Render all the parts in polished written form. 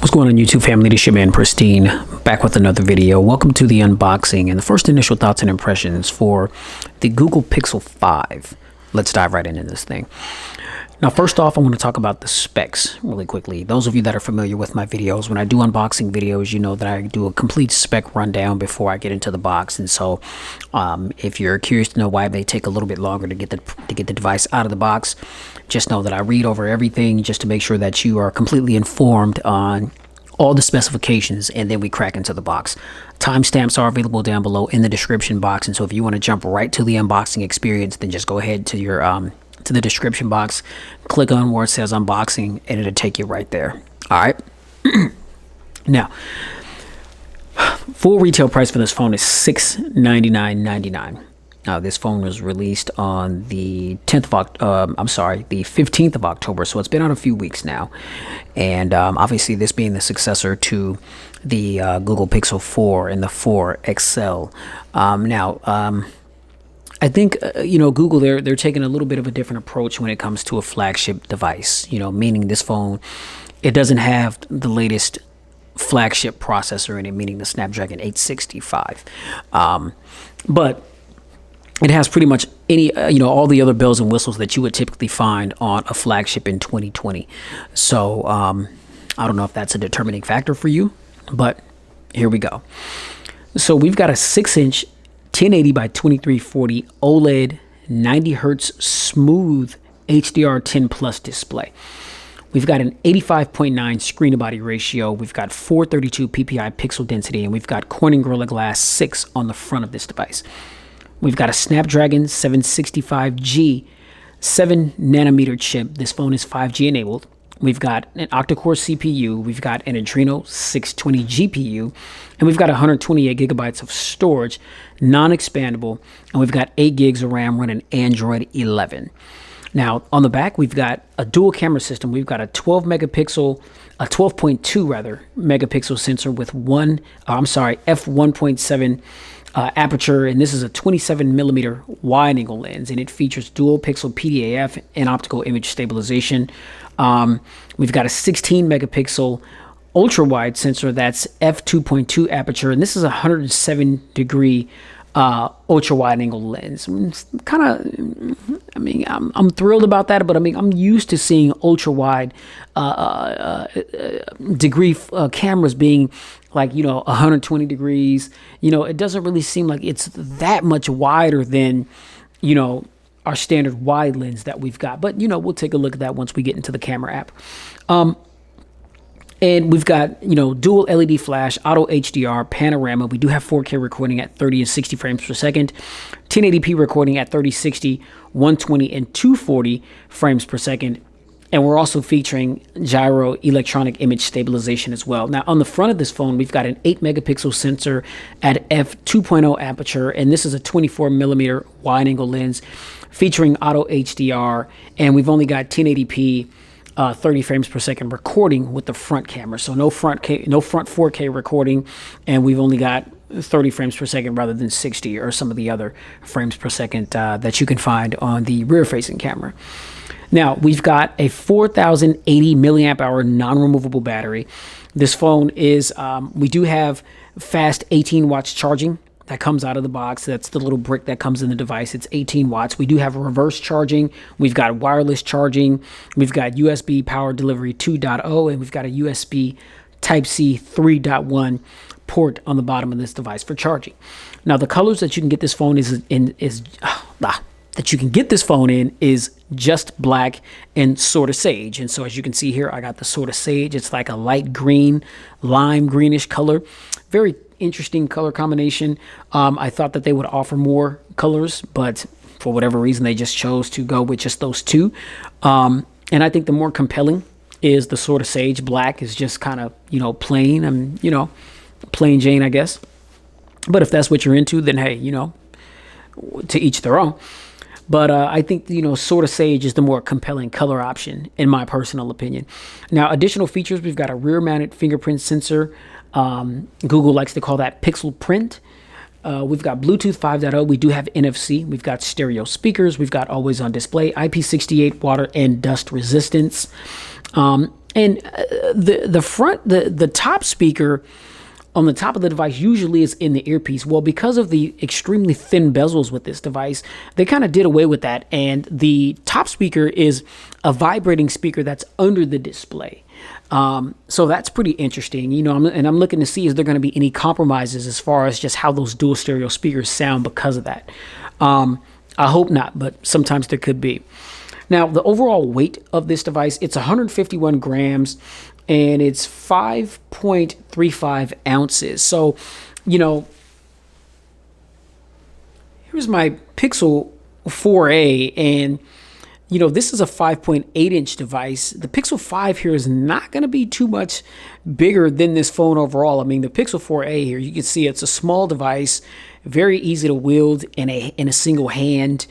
What's going on, YouTube family? This your man Pristine, back with another video. Welcome to the unboxing and the first initial thoughts and impressions for the Google Pixel 5. Let's dive right into this thing. Now, first off, I want to talk about the specs really quickly. Those of you that are familiar with my videos, when I do unboxing videos, you know that I do a complete spec rundown before I get into the box. And so if you're curious to know why it may take a little bit longer to get the device out of the box, just know that I read over everything just to make sure that you are completely informed on all the specifications, and then we crack into the box. Timestamps are available down below in the description box, and so if you want to jump right to the unboxing experience, then just go ahead to your to the description box, click on where it says unboxing, and it'll take you right there. All right. Now, full retail price for this phone is $699.99. Now, this phone was released on the 10th of the 15th of October, so it's been out a few weeks now. And obviously, this being the successor to the Google Pixel 4 and the 4 XL. I think Google, they're taking a little bit of a different approach when it comes to a flagship device. Meaning this phone, it doesn't have the latest flagship processor in it, meaning the Snapdragon 865, but it has pretty much any, all the other bells and whistles that you would typically find on a flagship in 2020. So I don't know if that's a determining factor for you, but here we go. So we've got a 6-inch 1080 by 2340 OLED 90 hertz smooth HDR10 plus display. We've got an 85.9 screen to body ratio. We've got 432 ppi pixel density, and we've got Corning Gorilla Glass 6 on the front of this device. We've got a Snapdragon 765G 7 nanometer chip. This phone is 5G enabled. We've got an octa-core CPU. We've got an Adreno 620 GPU, and we've got 128 gigabytes of storage, non-expandable, and we've got 8 gigs of RAM running Android 11. Now, on the back, we've got a dual camera system. We've got a 12.2 megapixel sensor with f1.7 aperture, and this is a 27 millimeter wide angle lens, and it features dual pixel PDAF and optical image stabilization. We've got a 16 megapixel ultra wide sensor that's f2.2 aperture, and this is a 107 degree ultra wide angle lens. I'm thrilled about that, but I'm used to seeing ultra wide degree cameras being like 120 degrees. It doesn't really seem like it's that much wider than our standard wide lens that we've got, but we'll take a look at that once we get into the camera app. And we've got, dual LED flash, auto HDR, panorama. We do have 4K recording at 30 and 60 frames per second, 1080p recording at 30, 60, 120, and 240 frames per second. And we're also featuring gyro electronic image stabilization as well. Now, on the front of this phone, we've got an 8 megapixel sensor at f2.0 aperture, and this is a 24 millimeter wide angle lens featuring auto HDR, and we've only got 1080p 30 frames per second recording with the front camera. So no front 4K recording, and we've only got 30 frames per second rather than 60 or some of the other frames per second that you can find on the rear facing camera. Now, we've got a 4080 milliamp hour non-removable battery. This phone is, we do have fast 18 watts charging that comes out of the box. That's the little brick that comes in the device. It's 18 watts. We do have reverse charging. We've got wireless charging. We've got USB power delivery 2.0, and we've got a USB Type-C 3.1 port on the bottom of this device for charging. Now, the colors that you can get this phone is just black and sort of sage. And so as you can see here, I got the sort of sage. It's like a light green, lime greenish color. Very interesting color combination. I thought that they would offer more colors, but for whatever reason, they just chose to go with just those two. And I think the more compelling is the sort of sage. Black is just kind of, plain and, plain Jane, I guess. But if that's what you're into, then hey, to each their own. But I think, sort of sage is the more compelling color option, in my personal opinion. Now, additional features, we've got a rear-mounted fingerprint sensor. Google likes to call that pixel print. We've got Bluetooth 5.0. We do have NFC. We've got stereo speakers. We've got always-on display, IP68 water and dust resistance. And the top speaker on the top of the device usually is in the earpiece. Well, because of the extremely thin bezels with this device, they kind of did away with that. And the top speaker is a vibrating speaker that's under the display. So that's pretty interesting, you know, I'm looking to see, is there going to be any compromises as far as just how those dual stereo speakers sound because of that? I hope not, but sometimes there could be. Now, the overall weight of this device, it's 151 grams. And it's 5.35 ounces. So, you know, here's my Pixel 4a, and, you know, this is a 5.8 inch device. The Pixel 5 here is not going to be too much bigger than this phone overall. I mean, the Pixel 4a here, you can see it's a small device, very easy to wield in a single hand.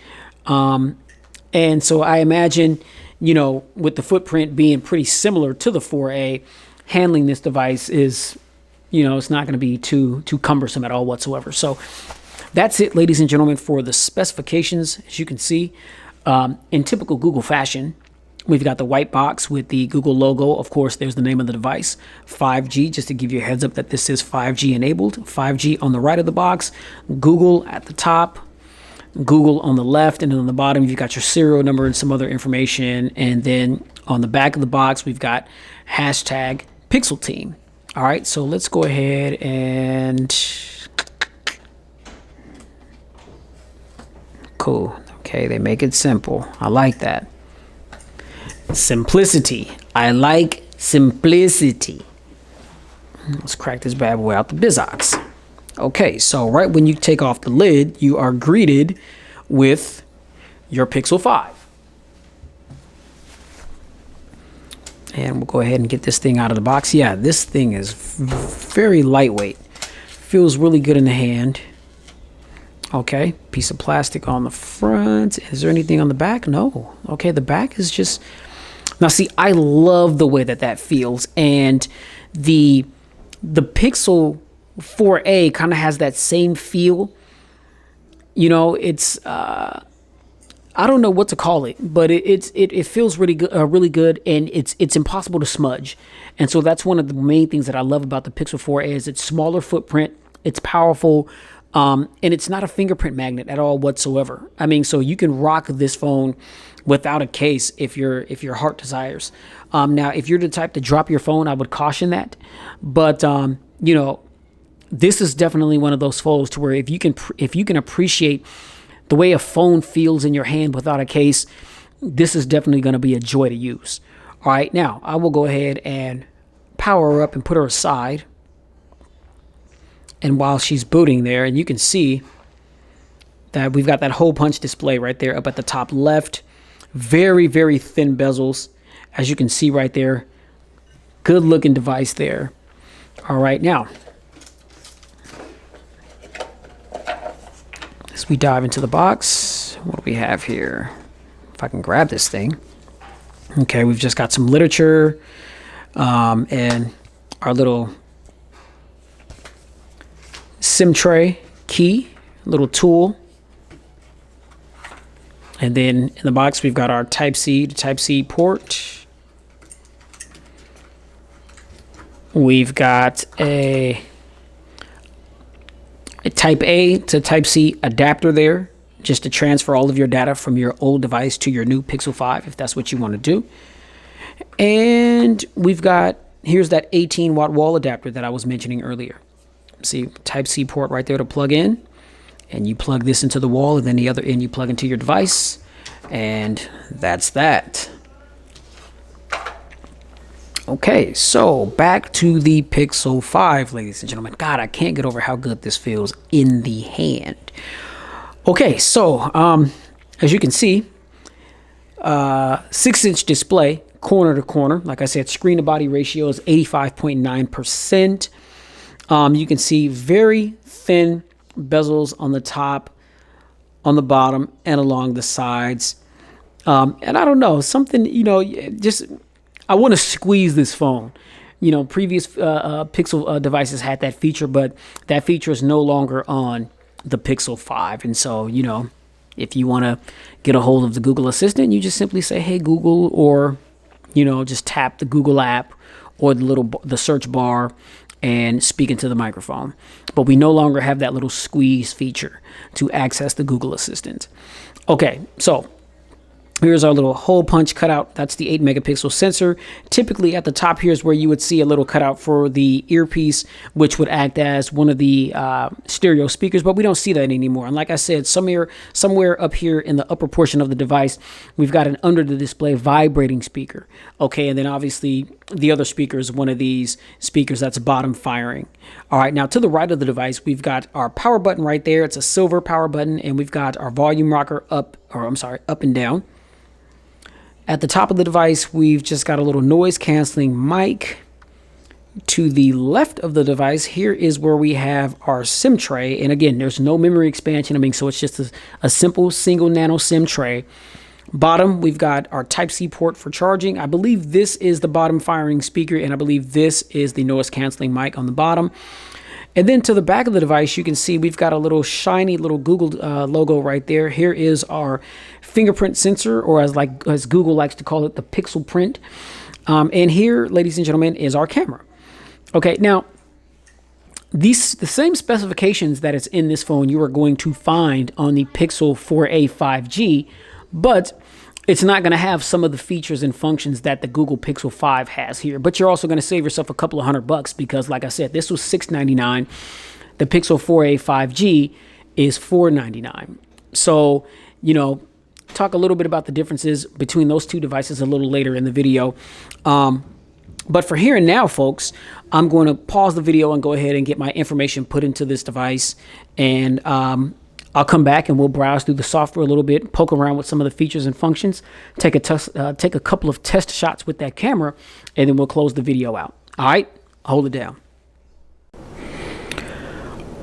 And so I imagine, you know, with the footprint being pretty similar to the 4A, handling this device is, you know, it's not going to be too cumbersome at all whatsoever. So that's it, ladies and gentlemen, for the specifications. As you can see, in typical Google fashion, we've got the white box with the Google logo. Of course, there's the name of the device, 5G, just to give you a heads up that this is 5G enabled. 5G on the right of the box, Google at the top, Google on the left, and then on the bottom you've got your serial number and some other information. And then on the back of the box we've got hashtag Pixel Team. All right, so let's go ahead and cool. Okay, they make it simple. I like that. Simplicity. I like simplicity. Let's crack this bad boy out the bizox. Okay, so right when you take off the lid, you are greeted with your Pixel 5. And we'll go ahead and get this thing out of the box. Yeah, this thing is very lightweight. Feels really good in the hand. Okay, piece of plastic on the front. Is there anything on the back? No. Okay, the back is just... Now, see, I love the way that feels. And the Pixel 4a kind of has that same feel. You know, it's I don't know what to call it, but it feels really good, and it's impossible to smudge. And so that's one of the main things that I love about the Pixel 4a is its smaller footprint, it's powerful, and it's not a fingerprint magnet at all whatsoever. I mean, so you can rock this phone without a case if your heart desires. Now, if you're the type to drop your phone, I would caution that. But you know, this is definitely one of those phones to where if you can appreciate the way a phone feels in your hand without a case, this is definitely going to be a joy to use. All right, now I will go ahead and power her up and put her aside. And while she's booting there, and you can see that we've got that hole punch display right there up at the top left. Very, very thin bezels, as you can see right there. Good looking device there. All right, now as we dive into the box, what do we have here? If I can grab this thing. Okay, we've just got some literature and our little SIM tray key, little tool. And then in the box, we've got our Type-C to Type-C port. We've got a Type-A to Type-C adapter there, just to transfer all of your data from your old device to your new Pixel 5, if that's what you want to do. And we've got, here's that 18-watt wall adapter that I was mentioning earlier. See, Type-C port right there to plug in. And you plug this into the wall, and then the other end you plug into your device. And that's that. Okay, so back to the Pixel 5, ladies and gentlemen. God, I can't get over how good this feels in the hand. Okay, so as you can see, 6-inch display, corner to corner. Like I said, screen to body ratio is 85.9%. You can see very thin bezels on the top, on the bottom, and along the sides. And I don't know, something, you know, just... I want to squeeze this phone. You know, previous Pixel devices had that feature, but that feature is no longer on the Pixel 5. And so, you know, if you want to get a hold of the Google Assistant, you just simply say, hey, Google, or, just tap the Google app or the search bar and speak into the microphone. But we no longer have that little squeeze feature to access the Google Assistant. Okay, so here's our little hole punch cutout. That's the 8 megapixel sensor. Typically at the top here is where you would see a little cutout for the earpiece, which would act as one of the stereo speakers, but we don't see that anymore. And like I said, somewhere up here in the upper portion of the device, we've got an under the display vibrating speaker. Okay, and then obviously the other speaker is one of these speakers that's bottom firing. All right, now to the right of the device, we've got our power button right there. It's a silver power button, and we've got our volume rocker up and down. At the top of the device, we've just got a little noise canceling mic. To the left of the device, here is where we have our SIM tray. And again, there's no memory expansion. So it's just a simple single nano SIM tray. Bottom, we've got our Type-C port for charging. I believe this is the bottom firing speaker, and I believe this is the noise canceling mic on the bottom. And then to the back of the device, you can see we've got a little shiny little Google logo right there. Here is our fingerprint sensor, or as Google likes to call it, the pixel print. And here, ladies and gentlemen, is our camera. Okay, now the same specifications that is in this phone you are going to find on the Pixel 4a 5G, but it's not going to have some of the features and functions that the Google Pixel 5 has here. But you're also going to save yourself a couple of $100 because, like I said, this was $699. The Pixel 4a 5G is $499. So, talk a little bit about the differences between those two devices a little later in the video. But for here and now, folks, I'm going to pause the video and go ahead and get my information put into this device. And I'll come back and we'll browse through the software a little bit, poke around with some of the features and functions, take a couple of test shots with that camera, and then we'll close the video out. All right, hold it down.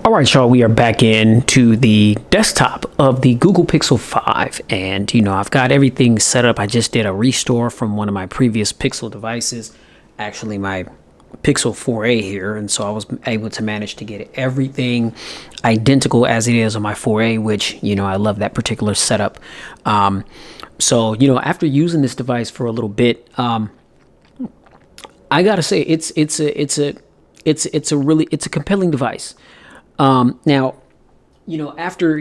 All right, y'all, we are back into the desktop of the Google Pixel 5. And, I've got everything set up. I just did a restore from one of my previous Pixel devices, actually my Pixel 4a here, and so I was able to manage to get everything identical as it is on my 4a, which I love that particular setup. So after using this device for a little bit, I gotta say it's a compelling device. Now, after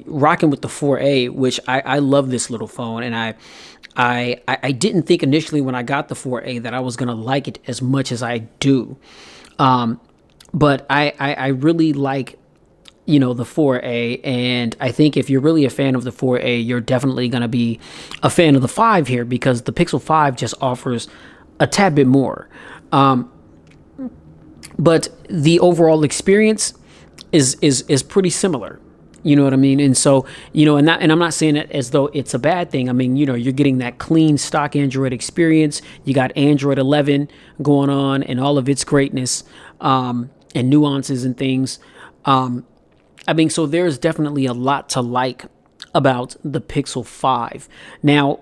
rocking with the 4a, which I love this little phone, and I didn't think initially when I got the 4a that I was going to like it as much as I do. But I really like, the 4a. And I think if you're really a fan of the 4a, you're definitely going to be a fan of the 5 here, because the Pixel 5 just offers a tad bit more. But the overall experience is pretty similar. You know what I mean? And so, and I'm not saying it as though it's a bad thing. I mean, you're getting that clean stock Android experience. You got Android 11 going on and all of its greatness, and nuances and things. So there's definitely a lot to like about the Pixel 5. Now,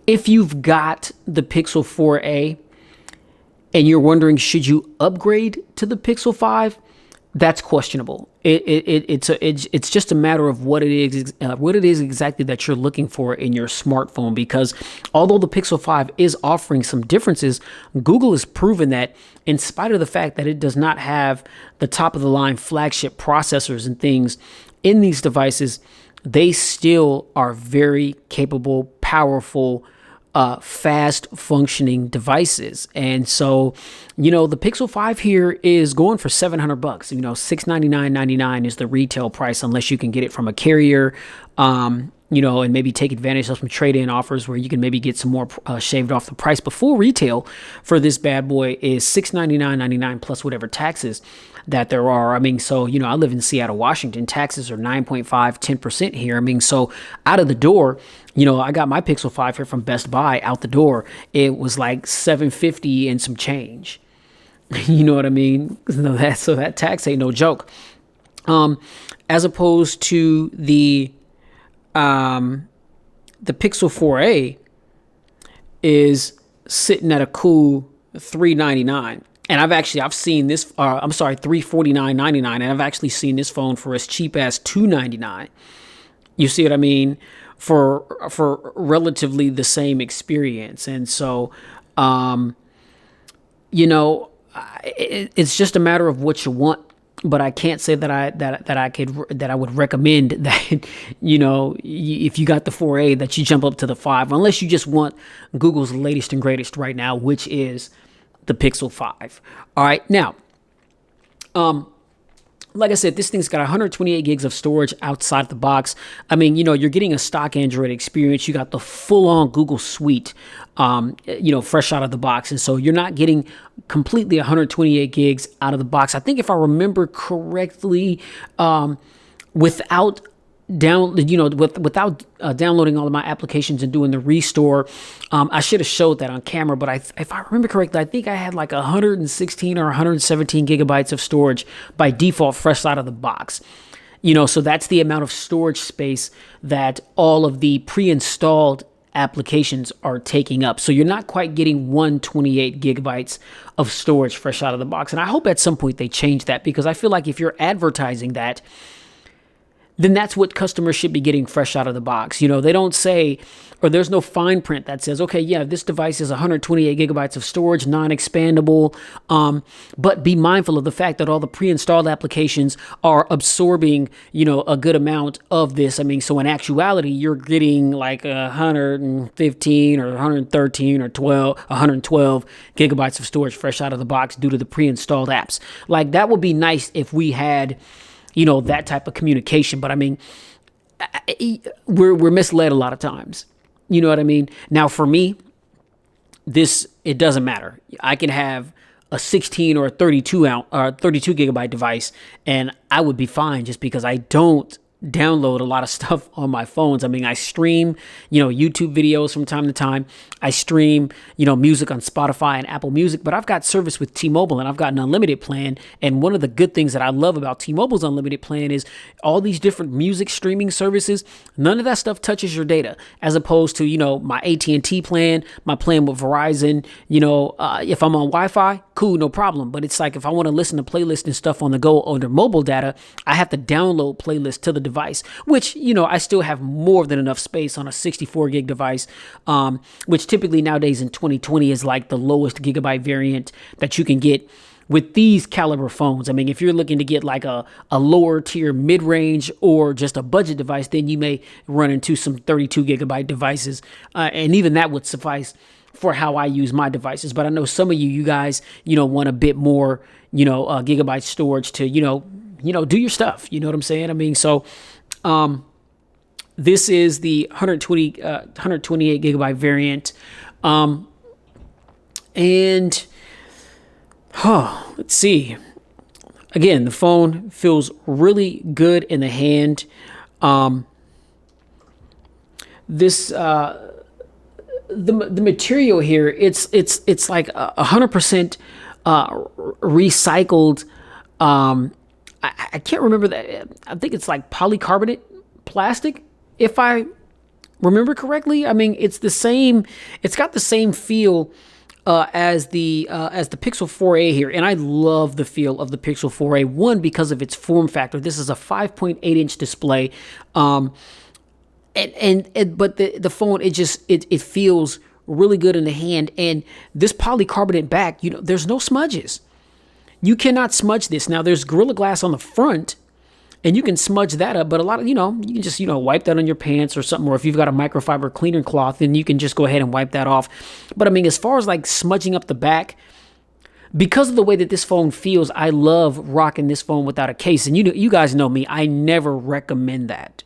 if you've got the Pixel 4a and you're wondering, should you upgrade to the Pixel 5? That's questionable. It's just a matter of what it is exactly that you're looking for in your smartphone, because although the Pixel 5 is offering some differences, Google has proven that in spite of the fact that it does not have the top of the line flagship processors and things in these devices, they still are very capable, powerful, fast functioning devices. And so, the Pixel 5 here is going for $700. $699.99 is the retail price, unless you can get it from a carrier, and maybe take advantage of some trade-in offers where you can maybe get some more shaved off the price. But full retail for this bad boy is $699.99 plus whatever taxes that there are. I live in Seattle, Washington. Taxes are 9.5, 10% here. So out of the door, I got my Pixel 5 here from Best Buy. Out the door, it was like $750 and some change. You know what I mean? So that tax ain't no joke. As opposed to the Pixel 4a is sitting at a cool $399. And I've seen this, $349.99, and I've actually seen this phone for as cheap as $299. You see what I mean? for relatively the same experience. And so, you know, it's just a matter of what you want. But I can't say that I would recommend that, you know, if you got the 4A, that you jump up to the 5, unless you just want Google's latest and greatest right now, which is the Pixel 5. All right, now, like I said, this thing's got 128 gigs of storage outside the box. I mean, you know, you're getting a stock Android experience. You got the full-on Google suite, you know, fresh out of the box. And so you're not getting completely 128 gigs out of the box. I think if I remember correctly, without downloading all of my applications and doing the restore, I should have showed that on camera, but if I remember correctly, I think I had like 116 or 117 gigabytes of storage by default fresh out of the box. You know, so that's the amount of storage space that all of the pre-installed applications are taking up. So you're not quite getting 128 gigabytes of storage fresh out of the box. And I hope at some point they change that, because I feel like if you're advertising that, then that's what customers should be getting fresh out of the box. You know, they don't say, or there's no fine print that says, okay, yeah, this device is 128 gigabytes of storage, non-expandable. But be mindful of the fact that all the pre-installed applications are absorbing, you know, a good amount of this. I mean, so in actuality, you're getting like 115 or 113 or 112 gigabytes of storage fresh out of the box due to the pre-installed apps. Like, that would be nice if we had, you know, that type of communication. But I mean, we're misled a lot of times. You know what I mean? Now, for me, it doesn't matter. I can have a 16 or a 32 gigabyte device, and I would be fine, just because I don't download a lot of stuff on my phones. I mean, I stream, you know, YouTube videos from time to time. I stream, you know, music on Spotify and Apple Music, but I've got service with T-Mobile, and I've got an unlimited plan. And one of the good things that I love about T-Mobile's unlimited plan is all these different music streaming services. None of that stuff touches your data, as opposed to, you know, my AT&T plan, my plan with Verizon. You know, if I'm on Wi-Fi, cool, no problem. But it's like, if I want to listen to playlists and stuff on the go under mobile data, I have to download playlists to the device, which, you know, I still have more than enough space on a 64 gig device, which typically nowadays in 2020 is like the lowest gigabyte variant that you can get with these caliber phones. I mean, if you're looking to get like a lower tier mid-range or just a budget device, then you may run into some 32 gigabyte devices. And even that would suffice for how I use my devices. But I know some of you guys, you know, want a bit more, you know, gigabyte storage to, you know, do your stuff. You know what I'm saying? I mean, so this is the 128 gigabyte variant. And let's see. Again, the phone feels really good in the hand. The material here, it's like 100% recycled. I can't remember that. I think it's like polycarbonate plastic, if I remember correctly. I mean, it's the same. It's got the same feel as the Pixel 4a here, and I love the feel of the Pixel 4a. One, because of its form factor. This is a 5.8 inch display, but the phone, it feels really good in the hand. And this polycarbonate back, you know, there's no smudges. You cannot smudge this. Now, there's Gorilla Glass on the front, and you can smudge that up, but a lot of, you know, you can just, you know, wipe that on your pants or something, or if you've got a microfiber cleaner cloth, then you can just go ahead and wipe that off. But I mean, as far as like smudging up the back, because of the way that this phone feels, I love rocking this phone without a case. And you guys know me, I never recommend that,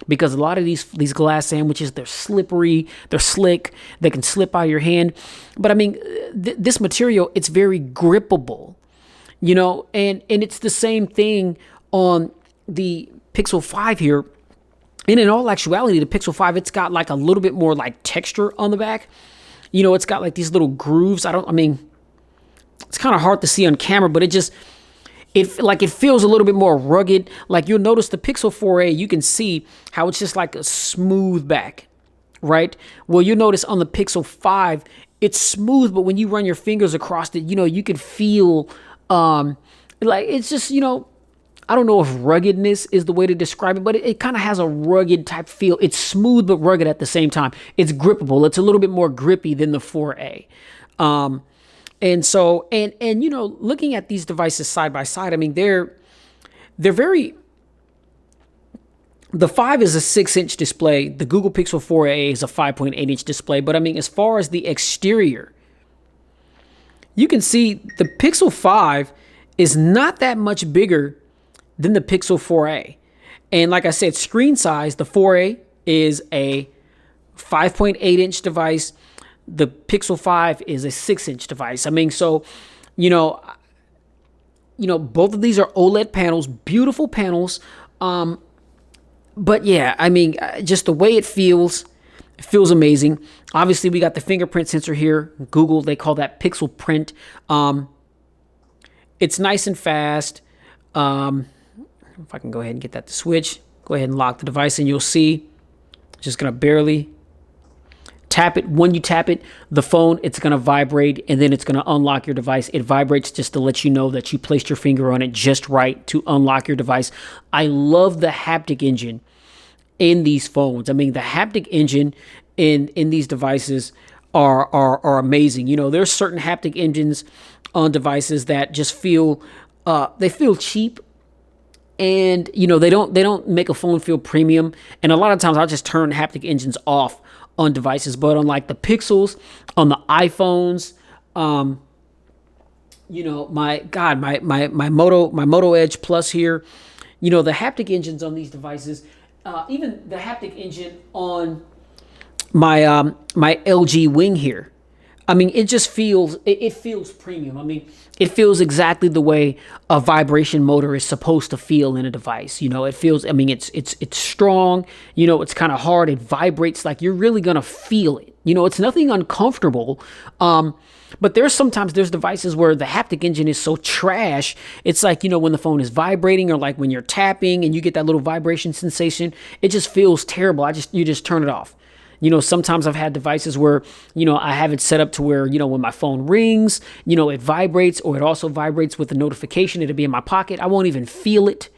because a lot of these glass sandwiches, they're slippery, they're slick, they can slip out of your hand. But I mean, this material, it's very grippable. You know, and it's the same thing on the Pixel 5 here. And in all actuality, the Pixel 5, it's got like a little bit more like texture on the back. You know, it's got like these little grooves. I mean, it's kind of hard to see on camera, but it feels a little bit more rugged. Like, you'll notice the Pixel 4a, you can see how it's just like a smooth back, right? Well, you'll notice on the Pixel 5, it's smooth, but when you run your fingers across it, you know, you can feel like, it's just, you know, I don't know if ruggedness is the way to describe it, but it kind of has a rugged type feel. It's smooth but rugged at the same time. It's grippable. It's a little bit more grippy than the 4A. And so, and you know, looking at these devices side by side, I mean, they're very. The 5 is a 6-inch display. The Google Pixel 4a is a 5.8-inch display. But I mean, as far as the exterior, you can see the Pixel 5 is not that much bigger than the Pixel 4a. And like I said, screen size, the 4a is a 5.8-inch device. The Pixel 5 is a 6-inch device. I mean, so, you know, both of these are OLED panels, beautiful panels. But yeah, I mean, just the way it feels amazing. Obviously, we got the fingerprint sensor here. Google, they call that Pixel Print. It's nice and fast. If I can go ahead and get that to switch, go ahead and lock the device, and you'll see, just gonna barely tap it. When you tap it, the phone, it's gonna vibrate, and then it's gonna unlock your device. It vibrates just to let you know that you placed your finger on it just right to unlock your device. I love the haptic engine in these phones. I mean, the haptic engine in these devices are amazing. You know, there's certain haptic engines on devices that just feel they feel cheap, and you know, they don't make a phone feel premium. And a lot of times I'll just turn haptic engines off on devices, but on like the Pixels, on the iPhones, you know, my Moto Edge Plus here, you know, the haptic engines on these devices, even the haptic engine on my my LG Wing here, I mean, it just feels, it feels premium. I mean, it feels exactly the way a vibration motor is supposed to feel in a device. You know, it feels, I mean, it's strong, you know, it's kind of hard. It vibrates like you're really going to feel it. You know, it's nothing uncomfortable. But there's devices where the haptic engine is so trash. It's like, you know, when the phone is vibrating, or like when you're tapping and you get that little vibration sensation, it just feels terrible. You just turn it off. You know, sometimes I've had devices where, you know, I have it set up to where, you know, when my phone rings, you know, it vibrates, or it also vibrates with a notification. It'll be in my pocket. I won't even feel it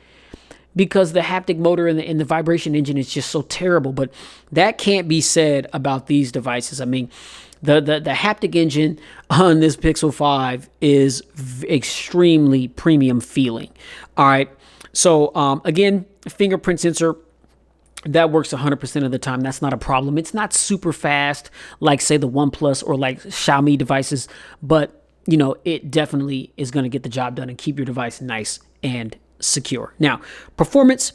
because the haptic motor and the vibration engine is just so terrible. But that can't be said about these devices. I mean, the haptic engine on this Pixel 5 is extremely premium feeling. All right. So, again, fingerprint sensor, that works 100% of the time. That's not a problem. It's not super fast like, say, the OnePlus or like Xiaomi devices, but, you know, it definitely is going to get the job done and keep your device nice and secure. Now, performance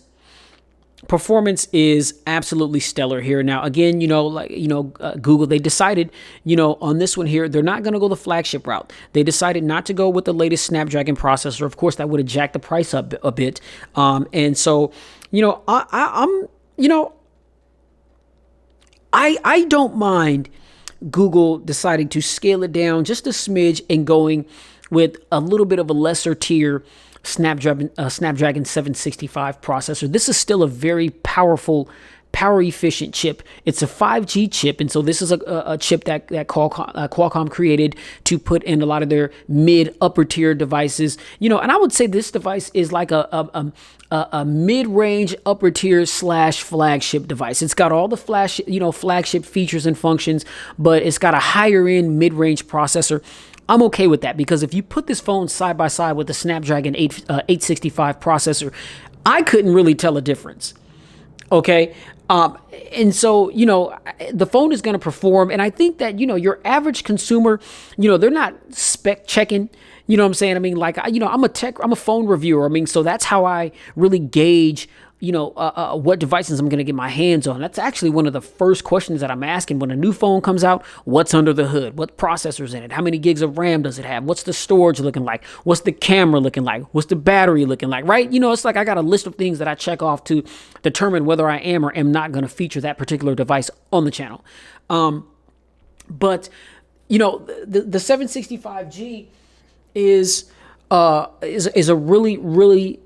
is absolutely stellar here. Now, again, you know, like, you know, Google, they decided, you know, on this one here, they're not going to go the flagship route. They decided not to go with the latest Snapdragon processor. Of course, that would have jacked the price up a bit. And so, you know, I don't mind Google deciding to scale it down just a smidge and going with a little bit of a lesser tier Snapdragon 765 processor. This is still a very powerful, power efficient chip. It's a 5G chip, and so this is a chip that Qualcomm created to put in a lot of their mid upper tier devices. You know, and I would say this device is like a mid-range upper tier / flagship device. It's got all the flagship features and functions, but it's got a higher end mid-range processor. I'm okay with that, because if you put this phone side by side with the Snapdragon 865 processor, I couldn't really tell a difference. Okay. And so, you know, the phone is going to perform. And I think that, you know, your average consumer, you know, they're not spec checking. You know what I'm saying? I mean, like, you know, I'm a phone reviewer. I mean, so that's how I really gauge, you know, what devices I'm going to get my hands on. That's actually one of the first questions that I'm asking when a new phone comes out. What's under the hood? What processor's in it? How many gigs of RAM does it have? What's the storage looking like? What's the camera looking like? What's the battery looking like? Right? You know, it's like I got a list of things that I check off to determine whether I am or am not going to feature that particular device on the channel. But, you know, the 765G is a really, really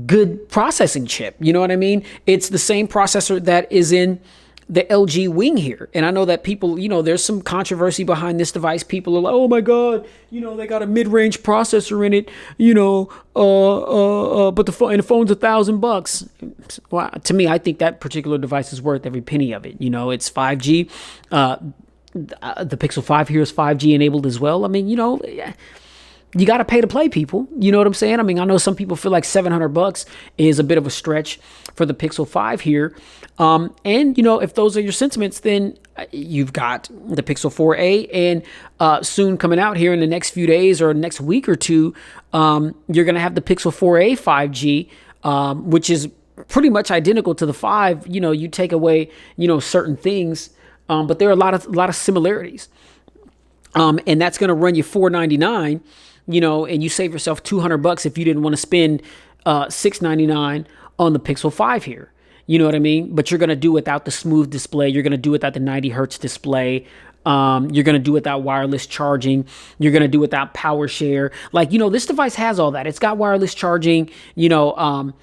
good processing chip. You know what I mean? It's the same processor that is in the LG Wing here. And I know that people, there's some controversy behind this device. People are like, oh my God, they got a mid-range processor in it, but the phone's $1,000. Well, to me, I think that particular device is worth every penny of it. It's 5G. The Pixel 5 here is 5G enabled as well. I mean, you got to pay to play, people. You know what I'm saying? I mean, I know some people feel like $700 is a bit of a stretch for the Pixel 5 here. And, if those are your sentiments, then you've got the Pixel 4a, and soon coming out here in the next few days or next week or two, you're going to have the Pixel 4a 5G, which is pretty much identical to the 5. You take away, certain things, but there are a lot of similarities. And that's going to run you $499, and you save yourself $200 if you didn't want to spend $699 on the Pixel 5 here. You know what I mean? But you're going to do without the smooth display. You're going to do without the 90 hertz display. You're going to do without wireless charging. You're going to do without power share. Like, this device has all that. It's got wireless charging, like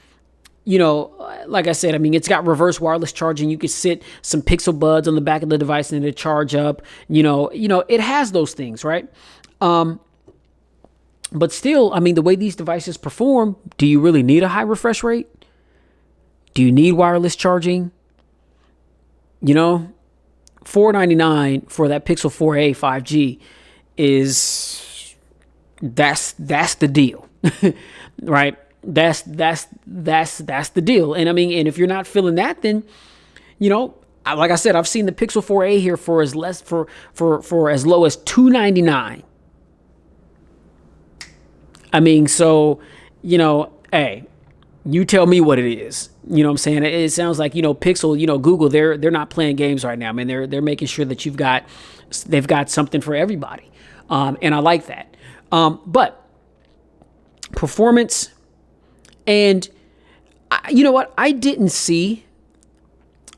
I said, I mean, it's got reverse wireless charging. You could sit some Pixel Buds on the back of the device and it'll charge up. It has those things, right? But still, I mean, the way these devices perform, do you really need a high refresh rate? Do you need wireless charging? $499 for that Pixel 4a 5G that's the deal, right? That's the deal. And I mean, and if you're not feeling that, then, like I said, I've seen the Pixel 4a here for as low as $299. I mean, so, hey, you tell me what it is. You know what I'm saying? It sounds like, Pixel, Google, they're not playing games right now. I mean, they're making sure that they've got something for everybody. And I like that. But performance, and you know what? I didn't see,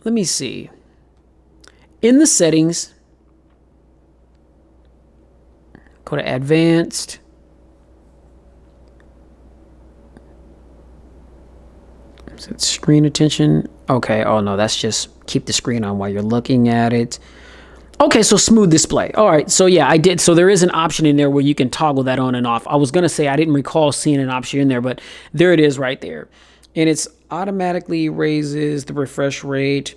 let me see. In the settings, go to advanced. Is it screen attention? Okay. Oh no, that's just keep the screen on while you're looking at it. Okay, so smooth display. All right, so yeah, I did. So there is an option in there where you can toggle that on and off. I was gonna say I didn't recall seeing an option in there, but there it is right there. And it's automatically raises the refresh rate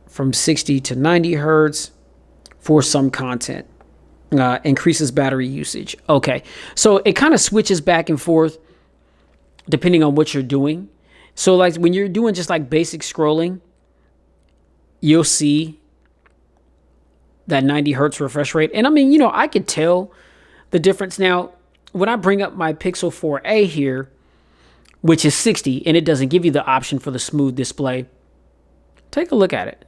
from 60 to 90 hertz for some content. Increases battery usage. Okay, so it kind of switches back and forth depending on what you're doing. So like when you're doing just like basic scrolling, you'll see that 90 hertz refresh rate. And I mean, I could tell the difference. Now, when I bring up my Pixel 4a here, which is 60, and it doesn't give you the option for the smooth display, take a look at it.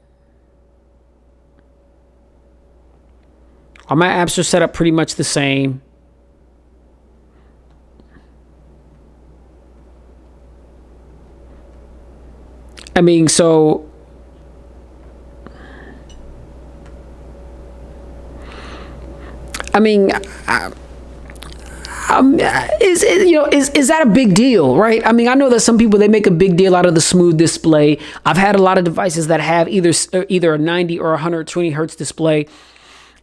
All my apps are set up pretty much the same. I mean, so I mean, is that a big deal, right? I mean, I know that some people, they make a big deal out of the smooth display. I've had a lot of devices that have either a 90 or 120 hertz display.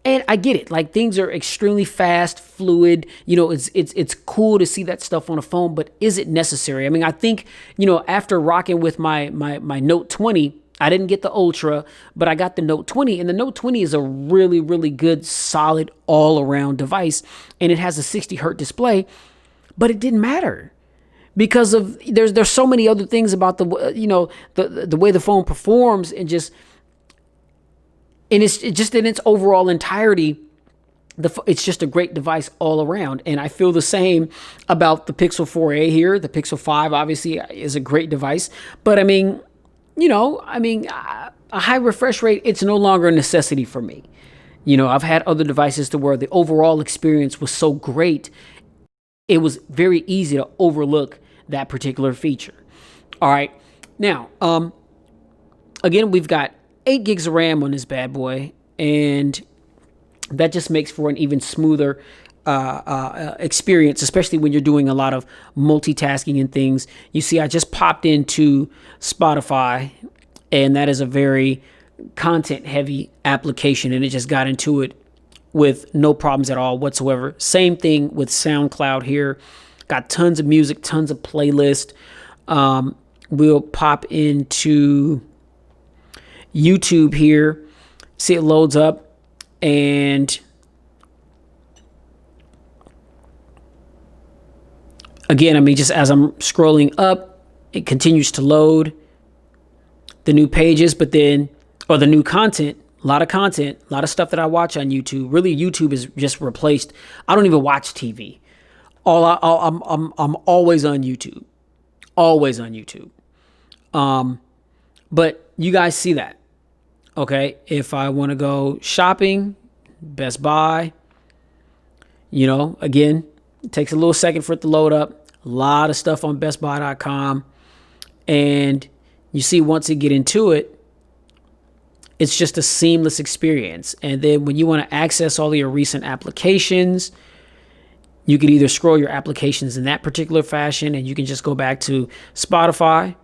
And I get it. Like, things are extremely fast, fluid. It's cool to see that stuff on a phone, but is it necessary? I mean, I think, after rocking with my Note 20, I didn't get the Ultra, but I got the Note 20, and the Note 20 is a really, really good, solid, all-around device, and it has a 60 hertz display, but it didn't matter because of there's so many other things about the way the phone performs, and it's just in its overall entirety. It's just a great device all around. And I feel the same about the Pixel 4a here. The Pixel 5 obviously is a great device, but I mean, a high refresh rate, it's no longer a necessity for me. I've had other devices to where the overall experience was so great, it was very easy to overlook that particular feature. All right. Now, again, we've got 8 gigs of RAM on this bad boy, and that just makes for an even smoother experience, especially when you're doing a lot of multitasking and things. You see, I just popped into Spotify, and that is a very content heavy application, and it just got into it with no problems at all whatsoever. Same thing with SoundCloud here. Got tons of music, tons of playlists. We'll pop into YouTube here. See, it loads up, and again, I mean, just as I'm scrolling up, it continues to load the new pages, but then, or the new content, a lot of stuff that I watch on YouTube. Really, YouTube is just replaced. I don't even watch TV. I'm always on YouTube, always on YouTube. But you guys see that, okay? If I want to go shopping, Best Buy, again, it takes a little second for it to load up. A lot of stuff on bestbuy.com. And you see, once you get into it, it's just a seamless experience. And then when you want to access all of your recent applications, you can either scroll your applications in that particular fashion, and you can just go back to Spotify,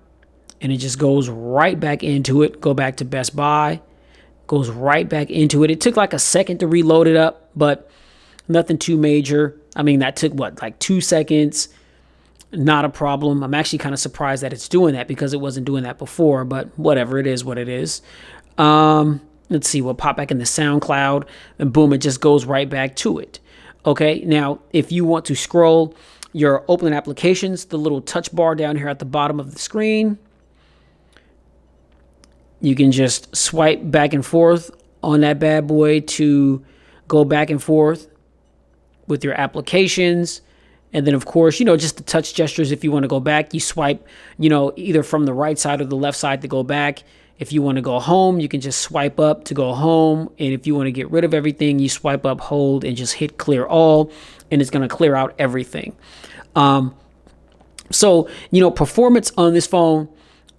and it just goes right back into it. Go back to Best Buy, goes right back into it. It took like a second to reload it up, but nothing too major. I mean, that took like 2 seconds. Not a problem. I'm actually kind of surprised that it's doing that, because it wasn't doing that before, but whatever, it is what it is. Let's see, we'll pop back into SoundCloud, and boom, it just goes right back to it. Okay, now if you want to scroll your open applications, the little touch bar down here at the bottom of the screen, you can just swipe back and forth on that bad boy to go back and forth with your applications. And then, of course, just the touch gestures. If you want to go back, you swipe, either from the right side or the left side to go back. If you want to go home, you can just swipe up to go home. And if you want to get rid of everything, you swipe up, hold, and just hit clear all, and it's going to clear out everything. So, performance on this phone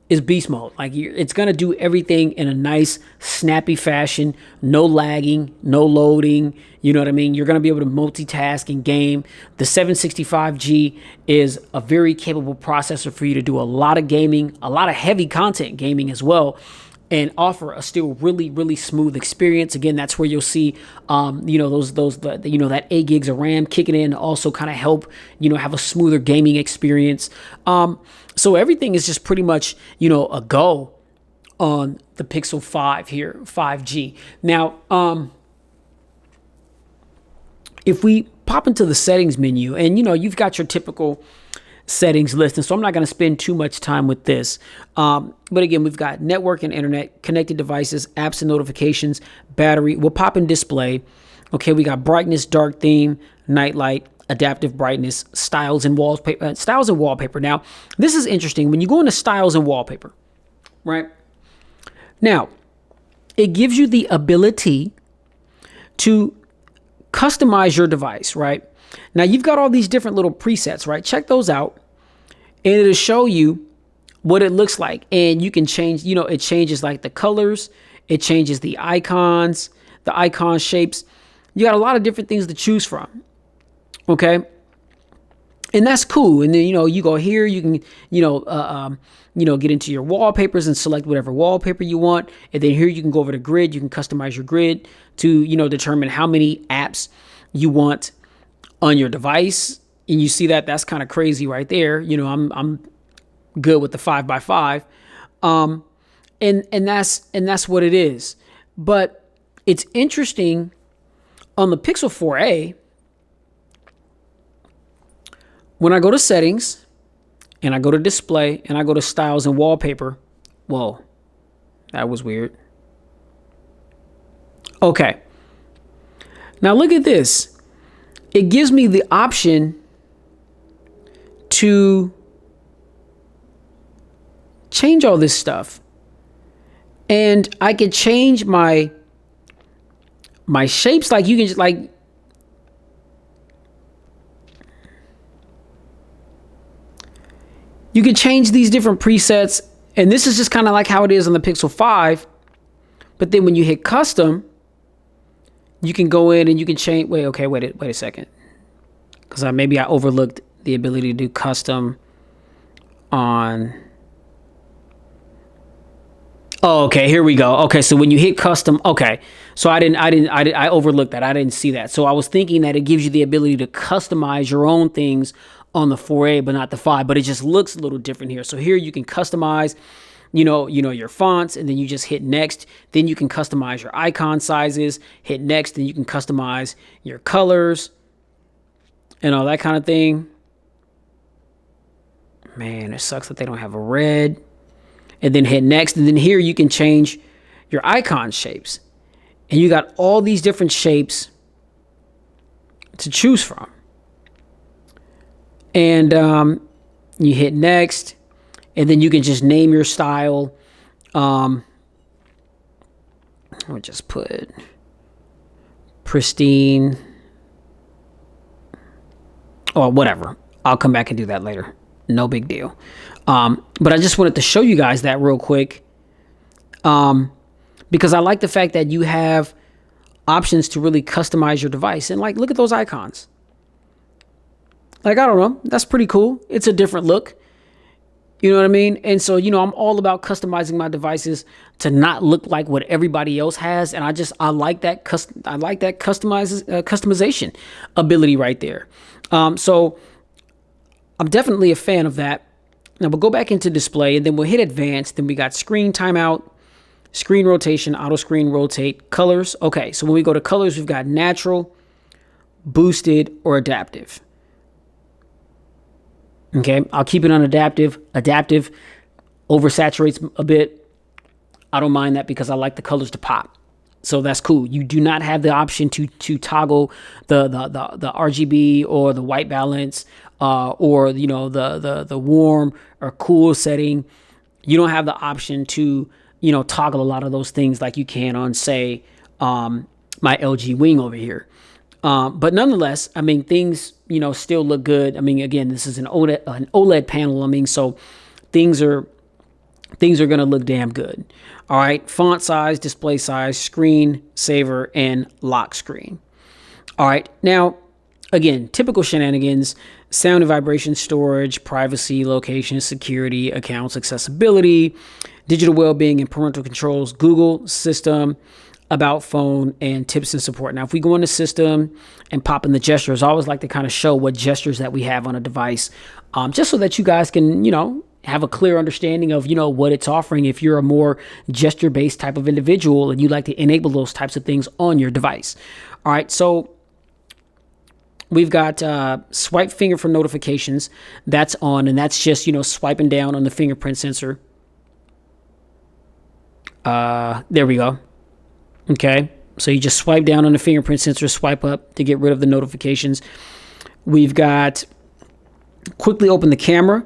is beast mode. Like, it's going to do everything in a nice, snappy fashion. No lagging, no loading. You know what I mean? You're going to be able to multitask and game. The 765G is a very capable processor for you to do a lot of gaming, a lot of heavy content gaming as well, and offer a still really, really smooth experience. Again, that's where you'll see, that 8 gigs of RAM kicking in to also kind of help, have a smoother gaming experience. So everything is just pretty much, a go on the Pixel 5 here, 5G. Now, if we pop into the settings menu, and, you've got your typical settings list, and so I'm not going to spend too much time with this. But again, we've got network and internet, connected devices, apps and notifications, battery. We'll pop in display. Okay, we got brightness, dark theme, night light, adaptive brightness, styles and wallpaper. Now, this is interesting. When you go into styles and wallpaper, right? Now, it gives you the ability to customize your device, right? Now, you've got all these different little presets, right? Check those out, and it'll show you what it looks like. And you can change, it changes like the colors, it changes the icons, the icon shapes. You got a lot of different things to choose from. Okay. And that's cool. And then, you go here, you can, get into your wallpapers and select whatever wallpaper you want. And then here you can go over to grid. You can customize your grid to, determine how many apps you want on your device. And you see that's kind of crazy right there. I'm good with the 5x5. And that's what it is. But it's interesting on the Pixel 4a. When I go to settings, and I go to display, and I go to styles and wallpaper, whoa, that was weird. Okay. Now look at this. It gives me the option to change all this stuff. And I can change my shapes. Like, you can just you can change these different presets, and this is just kind of like how it is on the Pixel 5. But then when you hit custom, you can go in and you can change. Wait a second. Because maybe I overlooked the ability to do custom on. Oh, okay, here we go. Okay, so when you hit custom, okay. So I overlooked that. I didn't see that. So I was thinking that it gives you the ability to customize your own things on the 4A, but not the 5. But it just looks a little different here. So here you can customize, your fonts, and then you just hit next. Then you can customize your icon sizes. Hit next, and you can customize your colors and all that kind of thing. Man, it sucks that they don't have a red. And then hit next, and then here you can change your icon shapes, and you got all these different shapes to choose from. And you hit next, and then you can just name your style. I'll just put pristine or whatever. I'll come back and do that later. No big deal. But I just wanted to show you guys that real quick, because I like the fact that you have options to really customize your device. And like, look at those icons. Like, I don't know, that's pretty cool. It's a different look. You know what I mean? And so, I'm all about customizing my devices to not look like what everybody else has. And I like that customization ability right there. So I'm definitely a fan of that. Now we'll go back into display, and then we'll hit advanced. Then we got screen timeout, screen rotation, auto screen rotate, colors. Okay, so when we go to colors, we've got natural, boosted, or adaptive. Okay, I'll keep it on adaptive. Adaptive oversaturates a bit. I don't mind that because I like the colors to pop. So that's cool. You do not have the option to toggle the RGB or the white balance, or the warm or cool setting. You don't have the option to toggle a lot of those things like you can on, say, my LG Wing over here. But nonetheless, I mean, things still look good. I mean, again, this is an OLED panel. I mean, so things are going to look damn good. All right. Font size, display size, screen saver, and lock screen. All right. Now, again, typical shenanigans: sound and vibration storage, privacy, location, security, accounts, accessibility, digital well-being and parental controls, Google, system, about phone, and tips and support. Now, if we go into system and pop in the gestures, I always like to kind of show what gestures that we have on a device, just so that you guys can, have a clear understanding of, what it's offering if you're a more gesture-based type of individual and you like to enable those types of things on your device. All right, so we've got swipe finger for notifications. That's on, and that's just, swiping down on the fingerprint sensor. There we go. Okay, so you just swipe down on the fingerprint sensor, swipe up to get rid of the notifications. We've got quickly open the camera.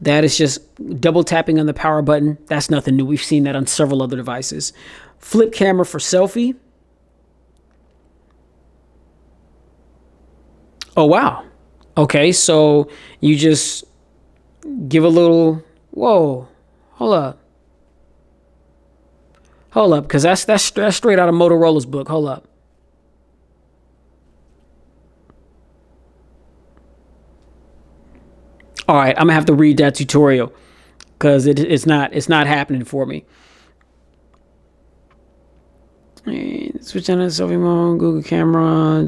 That is just double tapping on the power button. That's nothing new. We've seen that on several other devices. Flip camera for selfie. Oh, wow. Okay, so you just give a little, whoa, hold up, because that's straight out of Motorola's book. Hold up. All right, I'm gonna have to read that tutorial because it's not happening for me. Switch on to selfie mode, Google camera.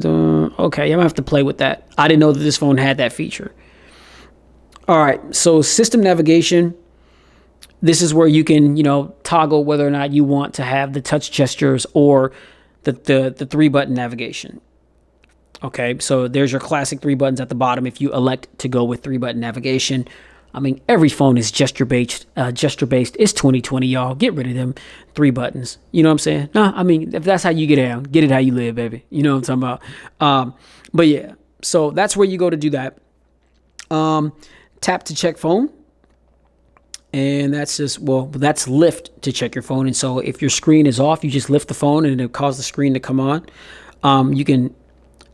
Okay, I'm gonna have to play with that. I didn't know that this phone had that feature. All right, so system navigation. This is where you can, toggle whether or not you want to have the touch gestures or the 3-button navigation. Okay, so there's your classic 3 buttons at the bottom if you elect to go with 3-button navigation. I mean, every phone is gesture-based. It's 2020, y'all. Get rid of them 3 buttons. You know what I'm saying? No, I mean, if that's how you get down, get it how you live, baby. You know what I'm talking about? But yeah, so that's where you go to do that. Tap to check phone. And that's that's lift to check your phone. And so if your screen is off, you just lift the phone and it'll cause the screen to come on. You can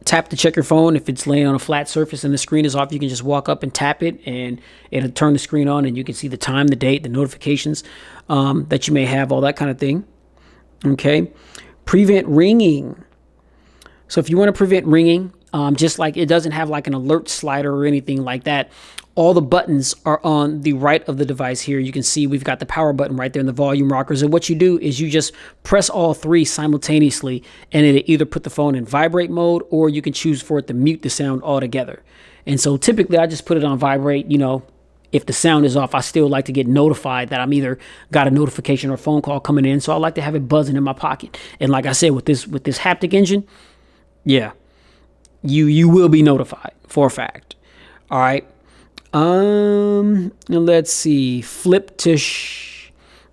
tap to check your phone. If it's laying on a flat surface and the screen is off, you can just walk up and tap it and it'll turn the screen on and you can see the time, the date, the notifications that you may have, all that kind of thing. Okay. Prevent ringing. So if you want to prevent ringing, just like it doesn't have like an alert slider or anything like that, All the buttons are on the right of the device here. You can see we've got the power button right there and the volume rockers. And what you do is you just press all three simultaneously, and it'll either put the phone in vibrate mode, or you can choose for it to mute the sound altogether. And so typically I just put it on vibrate. You know, if the sound is off, I still like to get notified that I'm either got a notification or a phone call coming in. So I like to have it buzzing in my pocket. And like I said, with this haptic engine, yeah, you will be notified for a fact. All right. Let's see, flip to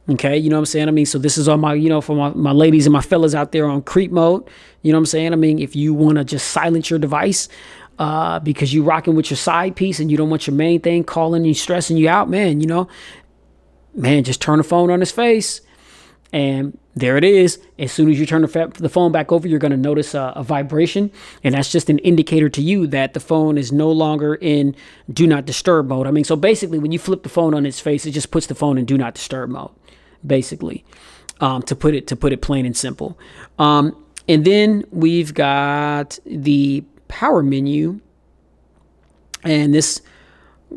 okay, you know what I'm saying? I mean, so this is on my, you know, for my ladies and my fellas out there on creep mode, you know what I'm saying? I mean, if you want to just silence your device, because you rocking with your side piece and you don't want your main thing calling you, stressing you out, man, you know, man, just turn the phone on his face. And there it is. As soon as you turn the phone back over, you're going to notice a vibration. And that's just an indicator to you that the phone is no longer in do not disturb mode. I mean, so basically when you flip the phone on its face, it just puts the phone in do not disturb mode, basically, to put it plain and simple. And then we've got the power menu, and this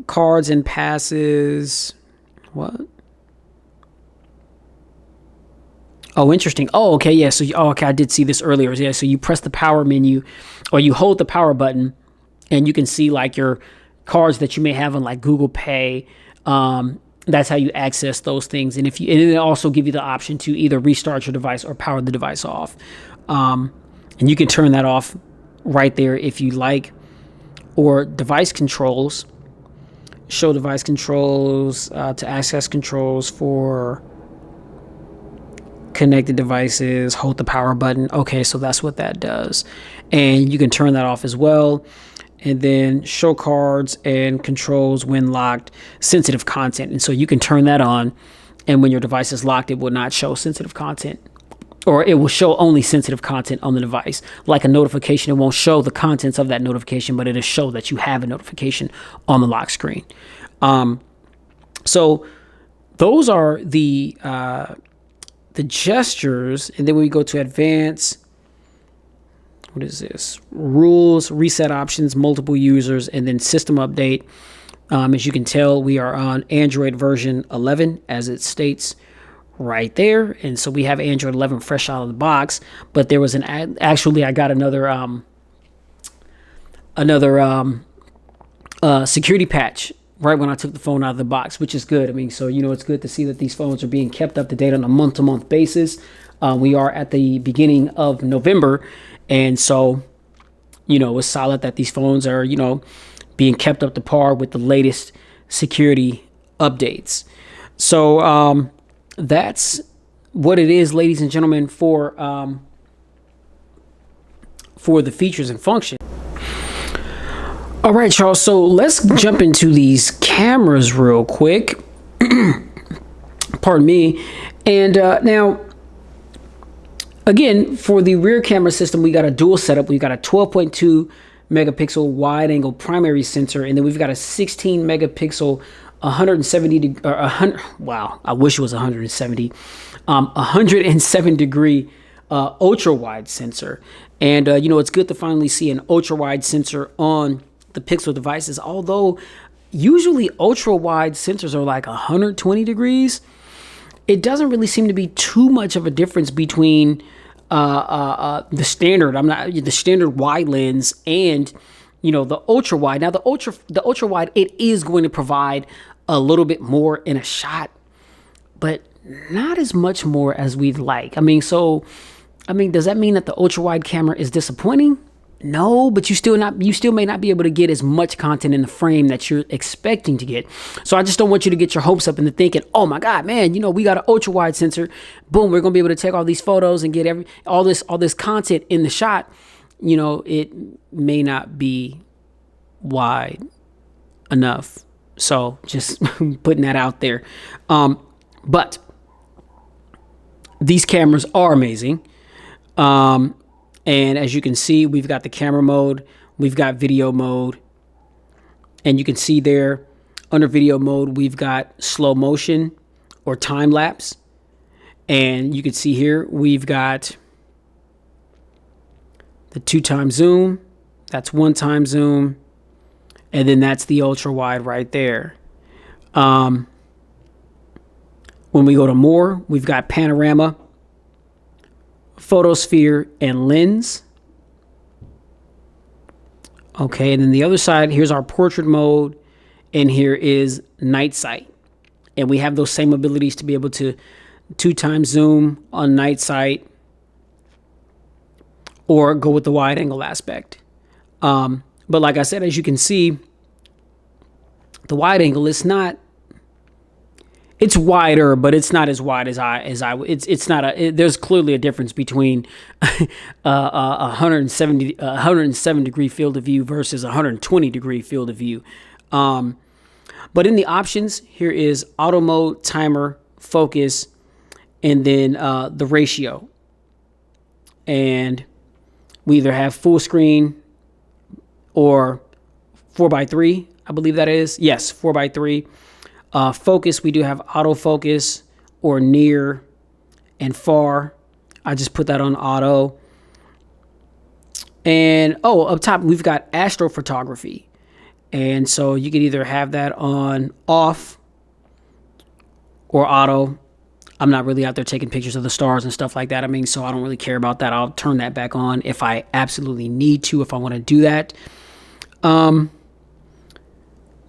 cards and passes. What? Oh, interesting. Oh, okay. Yeah. So, okay. I did see this earlier. Yeah. So you press the power menu, or you hold the power button, and you can see like your cards that you may have on like Google Pay. That's how you access those things. And and it also give you the option to either restart your device or power the device off. And you can turn that off right there if you like. Or device controls. Show device controls to access controls for connected devices, hold the power button. Okay, so that's what that does. And you can turn that off as well. And then show cards and controls when locked, sensitive content. And so you can turn that on, and when your device is locked, it will not show sensitive content, or it will show only sensitive content on the device. Like a notification, it won't show the contents of that notification, but it'll show that you have a notification on the lock screen. So those are the gestures. And then we go to advanced. What is this? Rules, reset options, multiple users, and then system update. As you can tell, we are on Android version 11, as it states right there. And so we have Android 11 fresh out of the box. But there was actually, I got another security patch right when I took the phone out of the box, which is good. I mean, so, you know, it's good to see that these phones are being kept up to date on a month-to-month basis. We are at the beginning of November, and so, you know, it's solid that these phones are, you know, being kept up to par with the latest security updates. So that's what it is, ladies and gentlemen, for the features and functions. All right, y'all. So let's jump into these cameras real quick. Pardon me. And now, again, for the rear camera system, we got a dual setup. We've got a 12.2 megapixel wide angle primary sensor, and then we've got a 16 megapixel 100. Wow, I wish it was 170. 107 degree ultra wide sensor. And you know, it's good to finally see an ultra wide sensor on the Pixel devices, although usually ultra wide sensors are like 120 degrees. It doesn't really seem to be too much of a difference between the standard wide lens and, you know, the ultra wide. Now the ultra wide, it is going to provide a little bit more in a shot, but not as much more as we'd like. I mean, does that mean that the ultra wide camera is disappointing? No, but you still may not be able to get as much content in the frame that you're expecting to get. So I just don't want you to get your hopes up into thinking, oh my God, man, you know, we got an ultra wide sensor. Boom, we're gonna be able to take all these photos and get all this content in the shot. You know, it may not be wide enough. So just putting that out there. But these cameras are amazing. And as you can see, we've got the camera mode, we've got video mode, and you can see there under video mode, we've got slow motion or time lapse. And you can see here, we've got the 2x zoom, that's 1x zoom, And then that's the ultra wide right there. When we go to more, we've got panorama, photosphere, and lens. Okay, and then the other side, here's our portrait mode, and here is night sight. And we have those same abilities to be able to 2x zoom on night sight or go with the wide angle aspect. But like I said, as you can see, the wide angle is not, it's wider, but it's not as wide it's not there's clearly a difference between 107 degree field of view versus 120 degree field of view. But in the options, here is auto mode, timer, focus, and then the ratio. And we either have full screen or 4:3, I believe that is. Yes, 4:3. Focus, we do have autofocus or near and far. I just put that on auto. And up top, we've got astrophotography. And so you can either have that on off or auto. I'm not really out there taking pictures of the stars and stuff like that. I mean, so I don't really care about that. I'll turn that back on if I absolutely need to, if I want to do that.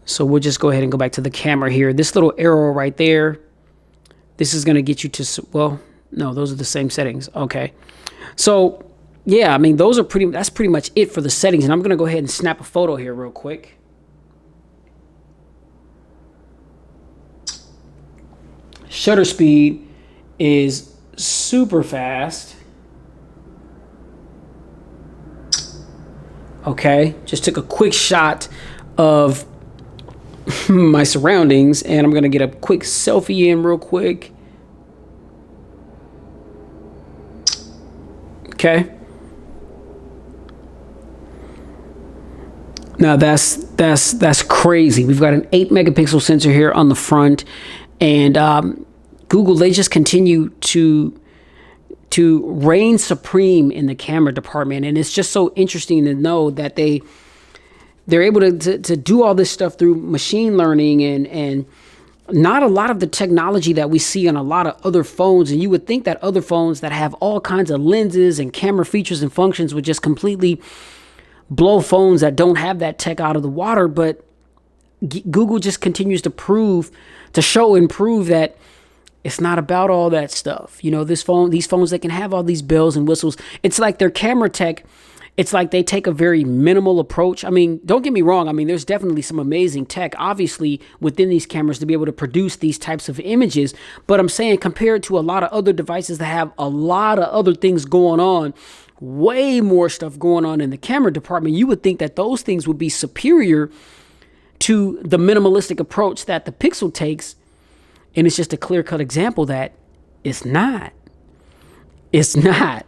So we'll just go ahead and go back to the camera here. This little arrow right there, this is going to get you to, well, no, those are the same settings. Okay. So yeah, I mean, that's pretty much it for the settings. And I'm going to go ahead and snap a photo here real quick. Shutter speed is super fast. Okay. Just took a quick shot of my surroundings, and I'm gonna get a quick selfie in real quick. Okay. Now that's crazy. We've got an 8 megapixel sensor here on the front, and Google, they just continue to reign supreme in the camera department, and it's just so interesting to know that they're able to do all this stuff through machine learning and not a lot of the technology that we see on a lot of other phones. And you would think that other phones that have all kinds of lenses and camera features and functions would just completely blow phones that don't have that tech out of the water. But Google just continues to show and prove that it's not about all that stuff. You know, these phones, they can have all these bells and whistles. It's like their camera tech. It's like they take a very minimal approach. I mean, don't get me wrong. I mean, there's definitely some amazing tech, obviously, within these cameras to be able to produce these types of images. But I'm saying compared to a lot of other devices that have a lot of other things going on, way more stuff going on in the camera department, you would think that those things would be superior to the minimalistic approach that the Pixel takes. And it's just a clear-cut example that it's not. It's not.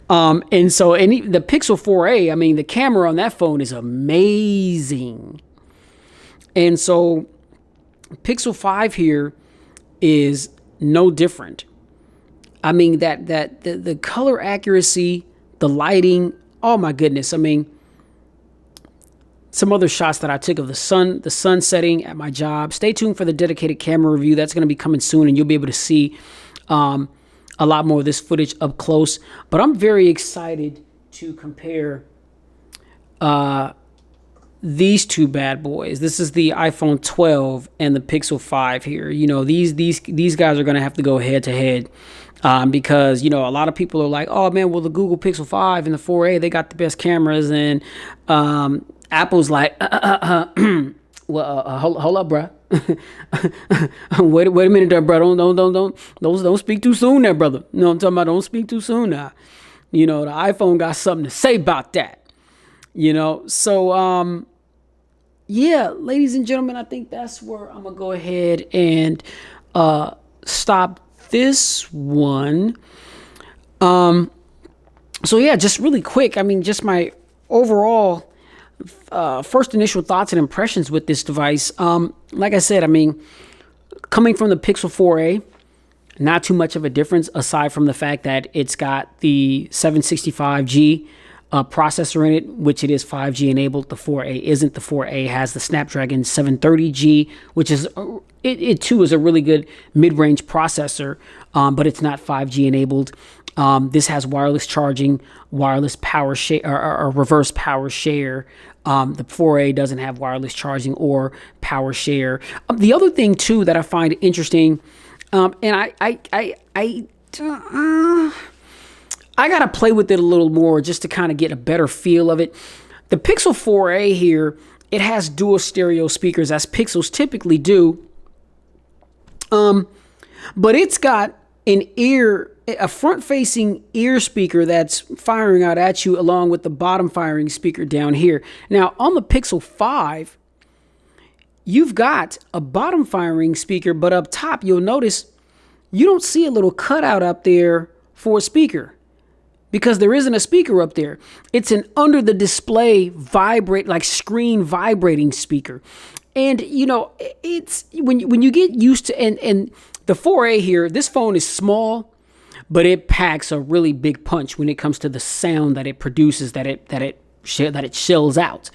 And so the Pixel 4a, I mean, the camera on that phone is amazing. And so Pixel 5 here is no different. I mean, the color accuracy, the lighting, oh my goodness. I mean, some other shots that I took of the sun setting at my job. Stay tuned for the dedicated camera review. That's going to be coming soon, and you'll be able to see a lot more of this footage up close. But I'm very excited to compare these two bad boys. This is the iPhone 12 and the Pixel 5 here. You know, these guys are going to have to go head to head because, you know, a lot of people are like, oh man, well, the Google Pixel 5 and the 4a, they got the best cameras, and Apple's like, well, hold up, bruh. wait a minute there, bro. Don't speak too soon there, brother. You know what I'm talking about? Don't speak too soon now. You know, the iPhone got something to say about that. You know, so yeah, ladies and gentlemen, I think that's where I'm gonna go ahead and stop this one. So yeah, just really quick. I mean, just my overall first initial thoughts and impressions with this device. Like I said, I mean, coming from the Pixel 4a, not too much of a difference aside from the fact that it's got the 765G processor in it, which it is 5G enabled. The 4A isn't. The 4A has the Snapdragon 730G, which is it too is a really good mid-range processor, but it's not 5G enabled. This has wireless charging, wireless power share, or reverse power share. The 4A doesn't have wireless charging or power share. The other thing too that I find interesting, and I gotta play with it a little more just to kind of get a better feel of it. The Pixel 4a here, it has dual stereo speakers as Pixels typically do, but it's got a front-facing ear speaker that's firing out at you, along with the bottom firing speaker down here. Now on the Pixel 5, you've got a bottom firing speaker, but up top you'll notice you don't see a little cutout up there for a speaker, because there isn't a speaker up there. It's an under the display screen vibrating speaker. And it's when you get used to, and the 4A here, this phone is small, but it packs a really big punch when it comes to the sound that it produces, that it shells out.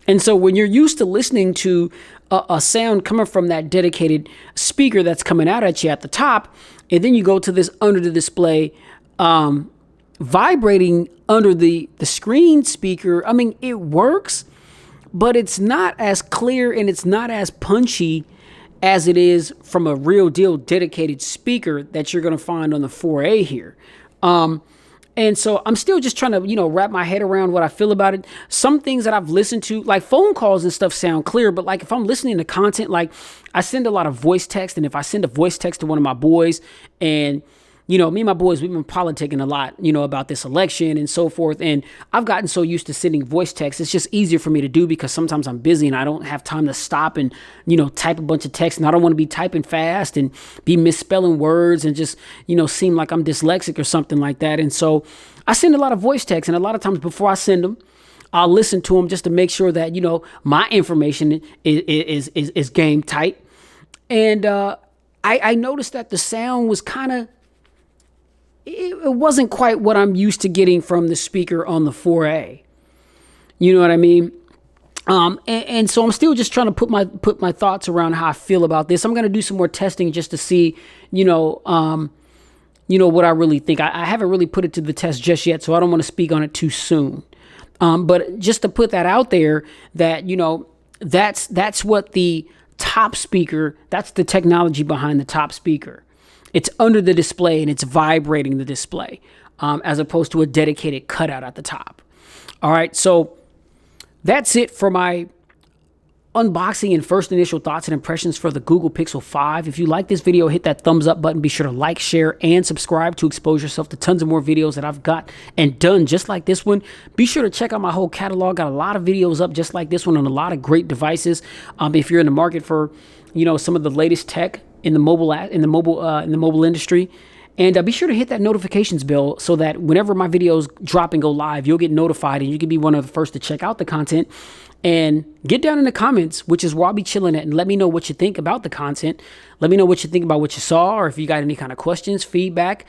And so when you're used to listening to a sound coming from that dedicated speaker that's coming out at you at the top, and then you go to this under the display vibrating under the screen speaker, I mean, it works, but it's not as clear and it's not as punchy as it is from a real deal dedicated speaker that you're going to find on the 4A here. And so I'm still just trying to, wrap my head around what I feel about it. Some things that I've listened to, like phone calls and stuff, sound clear, but like if I'm listening to content, like I send a lot of voice text, and if I send a voice text to one of my boys, and me and my boys, we've been politicking a lot, about this election and so forth. And I've gotten so used to sending voice texts. It's just easier for me to do because sometimes I'm busy and I don't have time to stop and, type a bunch of text. And I don't want to be typing fast and be misspelling words and just, seem like I'm dyslexic or something like that. And so I send a lot of voice texts. And a lot of times before I send them, I'll listen to them just to make sure that, my information is game tight. And I noticed that the sound was kind of, it wasn't quite what I'm used to getting from the speaker on the 4A. You know what I mean? And so I'm still just trying to put my thoughts around how I feel about this. I'm going to do some more testing just to see, what I really think. I haven't really put it to the test just yet, so I don't want to speak on it too soon. But just to put that out there, that, that's what the top speaker, that's the technology behind the top speaker. It's under the display and it's vibrating the display, as opposed to a dedicated cutout at the top. All right, so that's it for my unboxing and first initial thoughts and impressions for the Google Pixel 5. If you like this video, hit that thumbs up button. Be sure to like, share, and subscribe to expose yourself to tons of more videos that I've got and done just like this one. Be sure to check out my whole catalog. Got a lot of videos up just like this one on a lot of great devices. If you're in the market for, some of the latest tech in the mobile industry, and be sure to hit that notifications bell so that whenever my videos drop and go live, you'll get notified and you can be one of the first to check out the content. And get down in the comments, which is where I'll be chilling at, and let me know what you think about the content. Let me know what you think about what you saw, or if you got any kind of questions, feedback,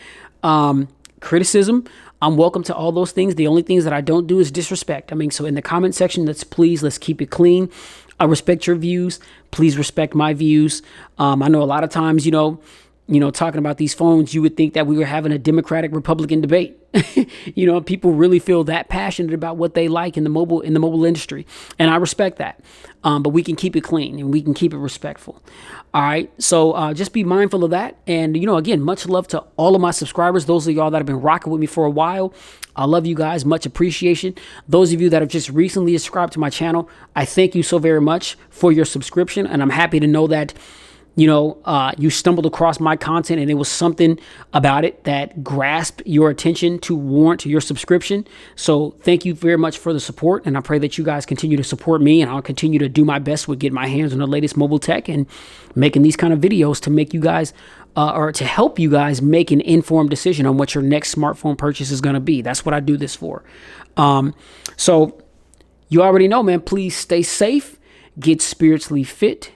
criticism. I'm welcome to all those things. The only things that I don't do is disrespect. So in the comment section, let's keep it clean. I respect your views. Please respect my views. I know a lot of times, talking about these phones, you would think that we were having a Democratic Republican debate. People really feel that passionate about what they like in the mobile industry, and I respect that. But we can keep it clean and we can keep it respectful. All right, so just be mindful of that. And again, much love to all of my subscribers. Those of y'all that have been rocking with me for a while, I love you guys. Much appreciation. Those of you that have just recently subscribed to my channel, I thank you so very much for your subscription, and I'm happy to know that you stumbled across my content and there was something about it that grasped your attention to warrant your subscription. So thank you very much for the support. And I pray that you guys continue to support me, and I'll continue to do my best with getting my hands on the latest mobile tech and making these kind of videos to make you guys or to help you guys make an informed decision on what your next smartphone purchase is going to be. That's what I do this for. So you already know, man, please stay safe, get spiritually fit.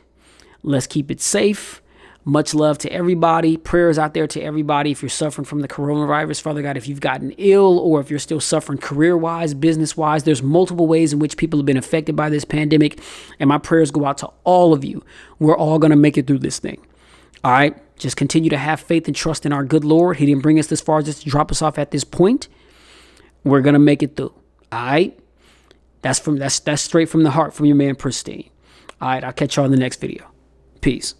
Let's keep it safe. Much love to everybody. Prayers out there to everybody. If you're suffering from the coronavirus, Father God, if you've gotten ill or if you're still suffering career-wise, business-wise, there's multiple ways in which people have been affected by this pandemic. And my prayers go out to all of you. We're all going to make it through this thing. All right. Just continue to have faith and trust in our good Lord. He didn't bring us this far just to drop us off at this point. We're going to make it through. All right. That's straight from the heart from your man Pristine. All right. I'll catch y'all in the next video. Peace.